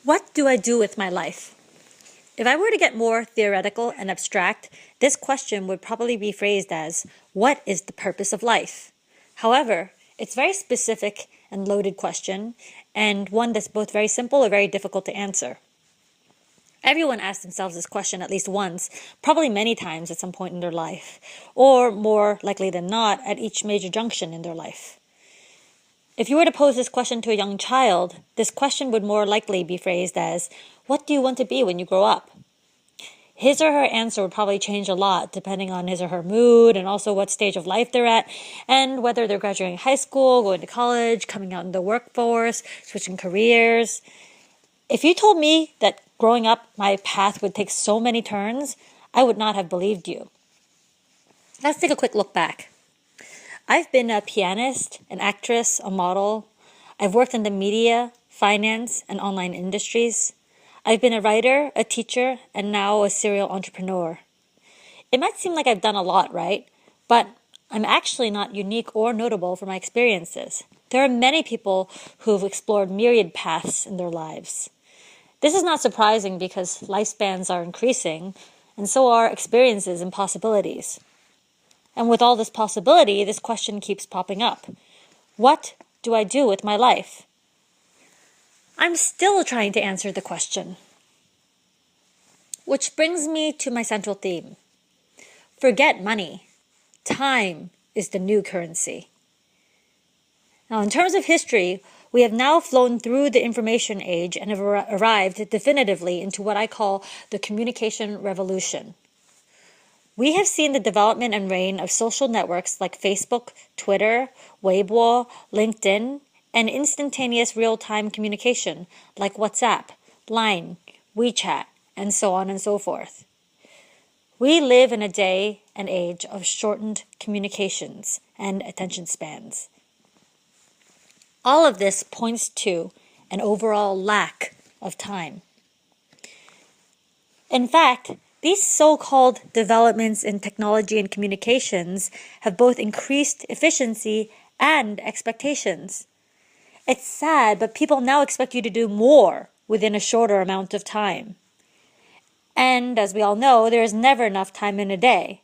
What do I do with my life? If I were to get more theoretical and abstract, this question would probably be phrased as, what is the purpose of life? However, it's a very specific and loaded question, and one that's both very simple or very difficult to answer. Everyone asks themselves this question at least once, probably many times at some point in their life, or more likely than not, at each major junction in their life. If you were to pose this question to a young child, this question would more likely be phrased as, what do you want to be when you grow up? His or her answer would probably change a lot depending on his or her mood and also what stage of life they're at and whether they're graduating high school, going to college, coming out in the workforce, switching careers. If you told me that growing up my path would take so many turns, I would not have believed you. Let's take a quick look back. I've been a pianist, an actress, a model. I've worked in the media, finance, and online industries. I've been a writer, a teacher, and now a serial entrepreneur. It might seem like I've done a lot, right? But I'm actually not unique or notable for my experiences. There are many people who've explored myriad paths in their lives. This is not surprising because lifespans are increasing, and so are experiences and possibilities. And with all this possibility, this question keeps popping up. What do I do with my life? I'm still trying to answer the question. Which brings me to my central theme. Forget money. Time is the new currency. Now, in terms of history, we have now flown through the information age and have arrived definitively into what I call the communication revolution. We have seen the development and reign of social networks like Facebook, Twitter, Weibo, LinkedIn, and instantaneous real-time communication like WhatsApp, Line, WeChat, and so on and so forth. We live in a day and age of shortened communications and attention spans. All of this points to an overall lack of time. In fact, these so-called developments in technology and communications have both increased efficiency and expectations. It's sad, but people now expect you to do more within a shorter amount of time. And as we all know, there is never enough time in a day.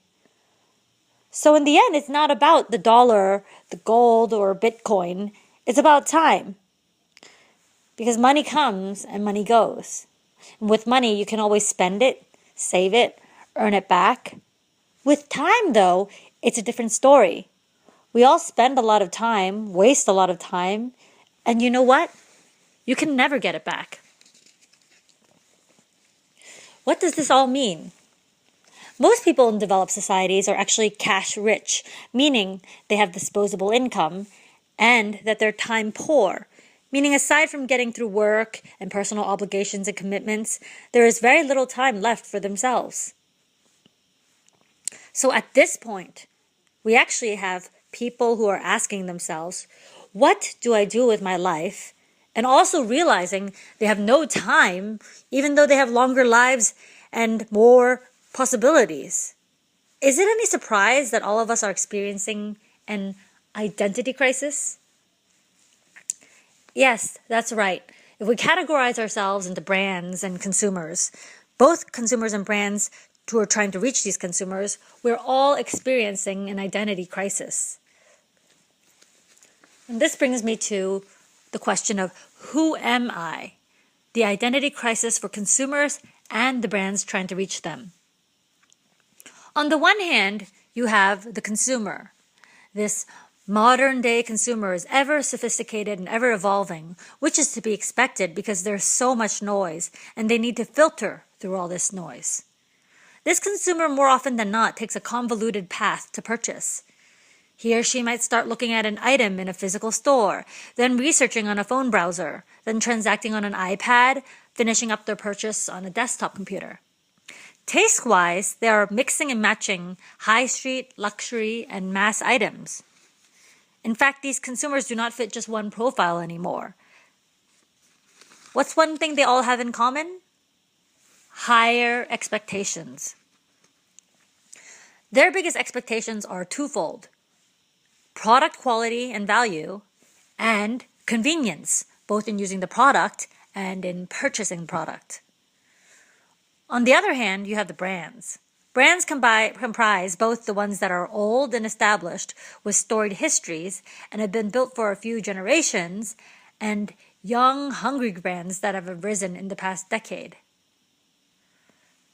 So in the end, it's not about the dollar, the gold, or Bitcoin. It's about time. Because money comes and money goes. And with money, you can always spend it, save it, earn it back. With time, though, it's a different story. We all spend a lot of time, waste a lot of time, and you know what? You can never get it back. What does this all mean? Most people in developed societies are actually cash rich, meaning they have disposable income, and that they're time poor, meaning aside from getting through work and personal obligations and commitments, there is very little time left for themselves. So at this point, we actually have people who are asking themselves, what do I do with my life? And also realizing they have no time, even though they have longer lives and more possibilities. Is it any surprise that all of us are experiencing an identity crisis? Yes, that's right. If we categorize ourselves into brands and consumers, both consumers and brands who are trying to reach these consumers, we're all experiencing an identity crisis. And this brings me to the question of who am I? The identity crisis for consumers and the brands trying to reach them. On the one hand, you have the consumer. This modern-day consumer is ever sophisticated and ever evolving, which is to be expected because there's so much noise and they need to filter through all this noise. This consumer more often than not takes a convoluted path to purchase. He or she might start looking at an item in a physical store, then researching on a phone browser, then transacting on an iPad, finishing up their purchase on a desktop computer. Taste-wise, they are mixing and matching high street, luxury, and mass items. In fact, these consumers do not fit just one profile anymore. What's one thing they all have in common? Higher expectations. Their biggest expectations are twofold: product quality and value, and convenience, both in using the product and in purchasing product. On the other hand, you have the brands. Brands comprise both the ones that are old and established with storied histories and have been built for a few generations, and young, hungry brands that have arisen in the past decade.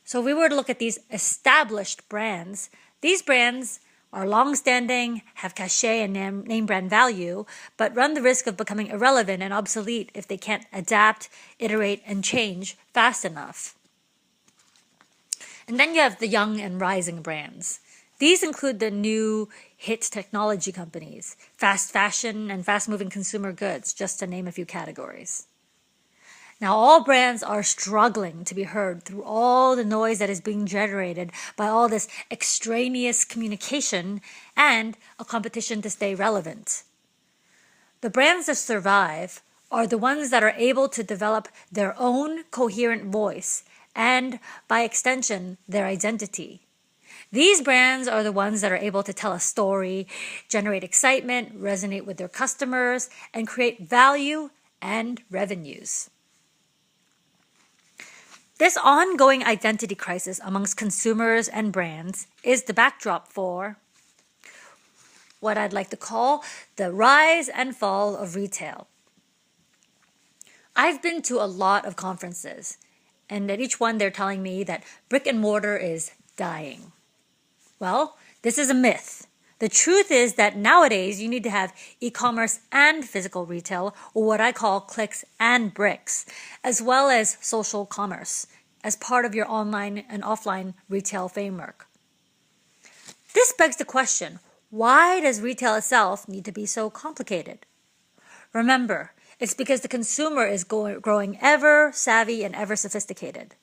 So if we were to look at these established brands, these brands are long-standing, have cachet and name brand value, but run the risk of becoming irrelevant and obsolete if they can't adapt, iterate, and change fast enough. And then you have the young and rising brands. These include the new hit technology companies, fast fashion, and fast-moving consumer goods, just to name a few categories. Now, all brands are struggling to be heard through all the noise that is being generated by all this extraneous communication and a competition to stay relevant. The brands that survive are the ones that are able to develop their own coherent voice and, by extension, their identity. These brands are the ones that are able to tell a story, generate excitement, resonate with their customers, and create value and revenues. This ongoing identity crisis amongst consumers and brands is the backdrop for what I'd like to call the rise and fall of retail. I've been to a lot of conferences, and at each one they're telling me that brick and mortar is dying. Well, this is a myth. The truth is that nowadays you need to have e-commerce and physical retail, or what I call clicks and bricks, as well as social commerce, as part of your online and offline retail framework. This begs the question, why does retail itself need to be so complicated? Remember, it's because the consumer is growing ever savvy and ever sophisticated.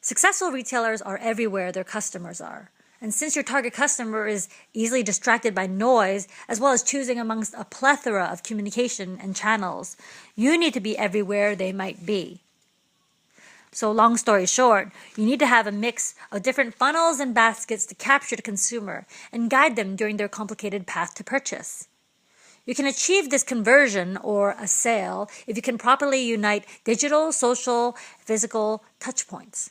Successful retailers are everywhere their customers are. And since your target customer is easily distracted by noise, as well as choosing amongst a plethora of communication and channels, you need to be everywhere they might be. So long story short, you need to have a mix of different funnels and baskets to capture the consumer and guide them during their complicated path to purchase. You can achieve this conversion or a sale if you can properly unite digital, social, physical touchpoints.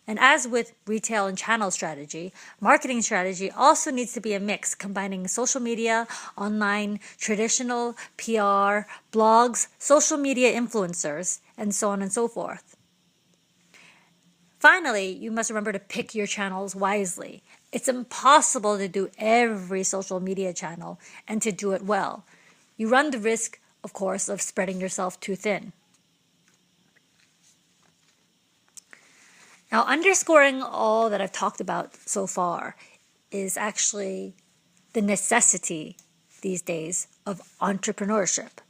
And as with retail and channel strategy, marketing strategy also needs to be a mix combining social media, online, traditional, PR, blogs, social media influencers, and so on and so forth. Finally, you must remember to pick your channels wisely. It's impossible to do every social media channel and to do it well. You run the risk, of course, of spreading yourself too thin. Now, underscoring all that I've talked about so far is actually the necessity these days of entrepreneurship.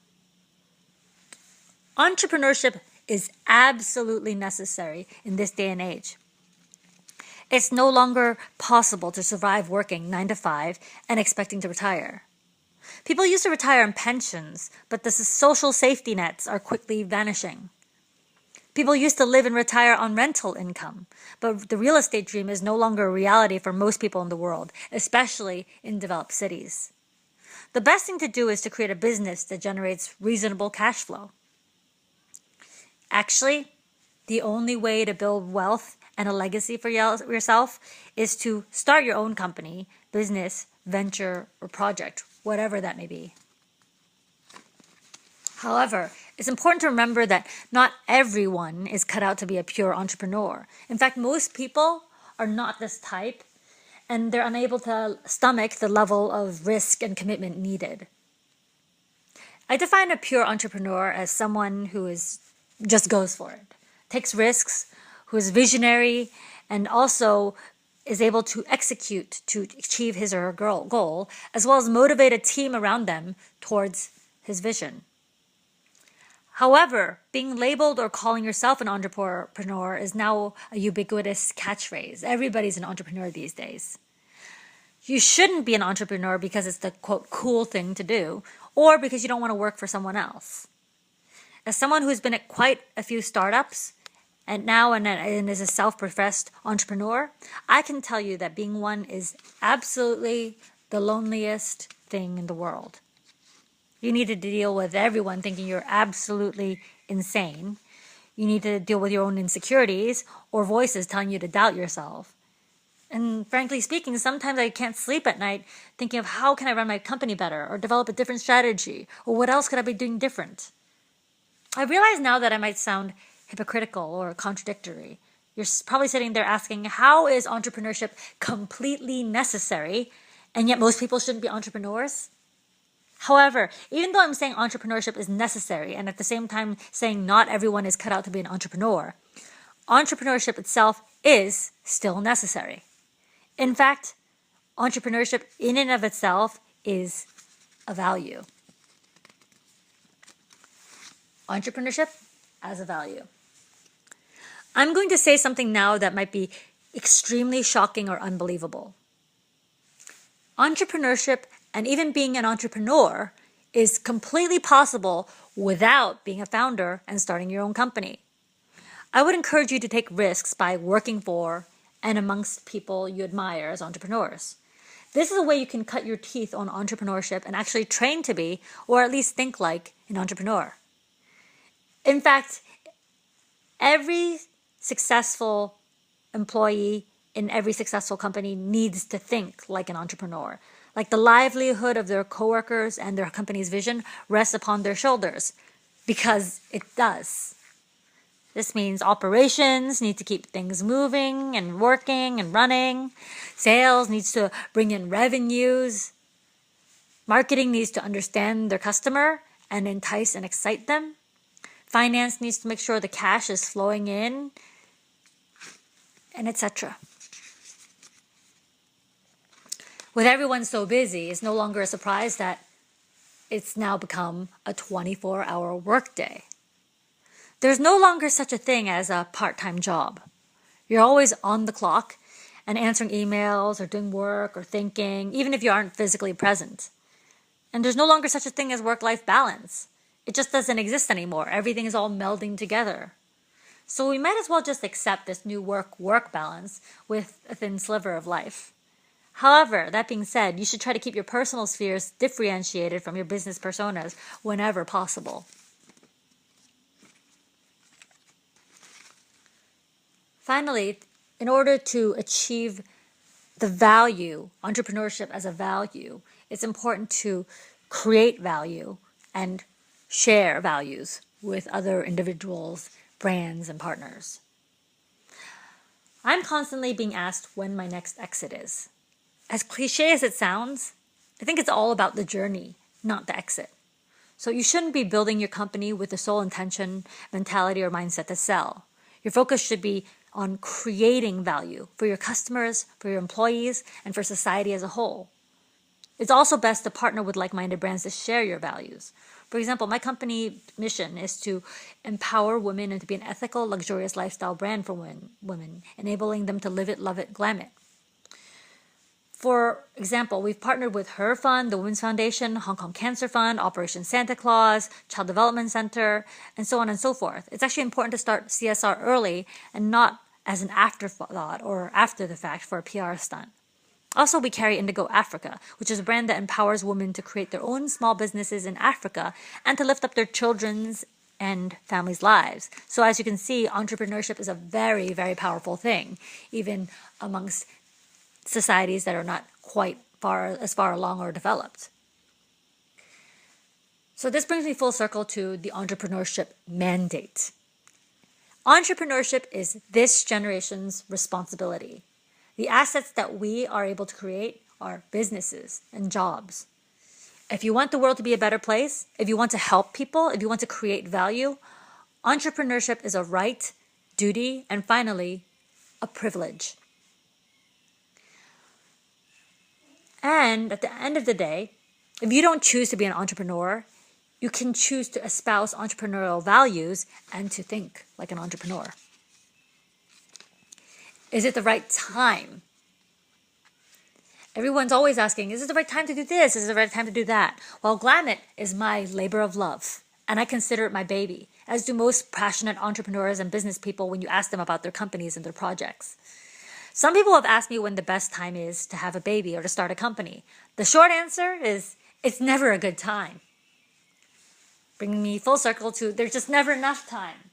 Entrepreneurship is absolutely necessary in this day and age. It's no longer possible to survive working 9 to 5 and expecting to retire. People used to retire on pensions, but the social safety nets are quickly vanishing. People used to live and retire on rental income, but the real estate dream is no longer a reality for most people in the world, especially in developed cities. The best thing to do is to create a business that generates reasonable cash flow. Actually, the only way to build wealth and a legacy for yourself is to start your own company, business, venture, or project, whatever that may be. However, it's important to remember that not everyone is cut out to be a pure entrepreneur. In fact, most people are not this type, and they're unable to stomach the level of risk and commitment needed. I define a pure entrepreneur as someone who just goes for it, takes risks, who is visionary, and also is able to execute to achieve his or her goal, as well as motivate a team around them towards his vision. However, being labeled or calling yourself an entrepreneur is now a ubiquitous catchphrase. Everybody's an entrepreneur these days. You shouldn't be an entrepreneur because it's the, quote, cool thing to do, or because you don't want to work for someone else. As someone who's been at quite a few startups, and is a self-professed entrepreneur, I can tell you that being one is absolutely the loneliest thing in the world. You need to deal with everyone thinking you're absolutely insane. You need to deal with your own insecurities or voices telling you to doubt yourself. And frankly speaking, sometimes I can't sleep at night thinking of how can I run my company better or develop a different strategy or what else could I be doing different. I realize now that I might sound hypocritical or contradictory. You're probably sitting there asking, how is entrepreneurship completely necessary and yet most people shouldn't be entrepreneurs? However, even though I'm saying entrepreneurship is necessary and at the same time saying not everyone is cut out to be an entrepreneur, entrepreneurship itself is still necessary. In fact, entrepreneurship in and of itself is a value. Entrepreneurship as a value. I'm going to say something now that might be extremely shocking or unbelievable. Entrepreneurship and even being an entrepreneur is completely possible without being a founder and starting your own company. I would encourage you to take risks by working for and amongst people you admire as entrepreneurs. This is a way you can cut your teeth on entrepreneurship and actually train to be, or at least think like, an entrepreneur. In fact, every successful employee in every successful company needs to think like an entrepreneur. Like the livelihood of their coworkers and their company's vision rests upon their shoulders, because it does. This means operations need to keep things moving and working and running. Sales needs to bring in revenues. Marketing needs to understand their customer and entice and excite them. Finance needs to make sure the cash is flowing in, and etc. With everyone so busy, it's no longer a surprise that it's now become a 24-hour workday. There's no longer such a thing as a part-time job. You're always on the clock and answering emails or doing work or thinking, even if you aren't physically present. And there's no longer such a thing as work-life balance. It just doesn't exist anymore. Everything is all melding together. So we might as well just accept this new work-work balance with a thin sliver of life. However, that being said, you should try to keep your personal spheres differentiated from your business personas whenever possible. Finally, in order to achieve the value, entrepreneurship as a value, it's important to create value and share values with other individuals, brands, and partners. I'm constantly being asked when my next exit is. As cliche as it sounds, I think it's all about the journey, not the exit. So you shouldn't be building your company with the sole intention, mentality, or mindset to sell. Your focus should be on creating value for your customers, for your employees, and for society as a whole. It's also best to partner with like-minded brands to share your values. For example, my company mission is to empower women and to be an ethical, luxurious lifestyle brand for women, enabling them to live it, love it, glam it. For example, we've partnered with Her Fund, the Women's Foundation, Hong Kong Cancer Fund, Operation Santa Claus, Child Development Center, and so on and so forth. It's actually important to start CSR early and not as an afterthought or after the fact for a PR stunt. Also, we carry Indigo Africa, which is a brand that empowers women to create their own small businesses in Africa and to lift up their children's and families' lives. So as you can see, entrepreneurship is a very, very powerful thing, even amongst societies that are not quite as far along or developed. So this brings me full circle to the entrepreneurship mandate. Entrepreneurship is this generation's responsibility. The assets that we are able to create are businesses and jobs. If you want the world to be a better place, if you want to help people, if you want to create value, entrepreneurship is a right, duty, and finally, a privilege. And at the end of the day, if you don't choose to be an entrepreneur, you can choose to espouse entrepreneurial values and to think like an entrepreneur. Is it the right time? Everyone's always asking, is it the right time to do this? Is it the right time to do that? Well, Glam-it is my labor of love, and I consider it my baby, as do most passionate entrepreneurs and business people when you ask them about their companies and their projects. Some people have asked me when the best time is to have a baby or to start a company. The short answer is, it's never a good time. bringing me full circle to there's just never enough time.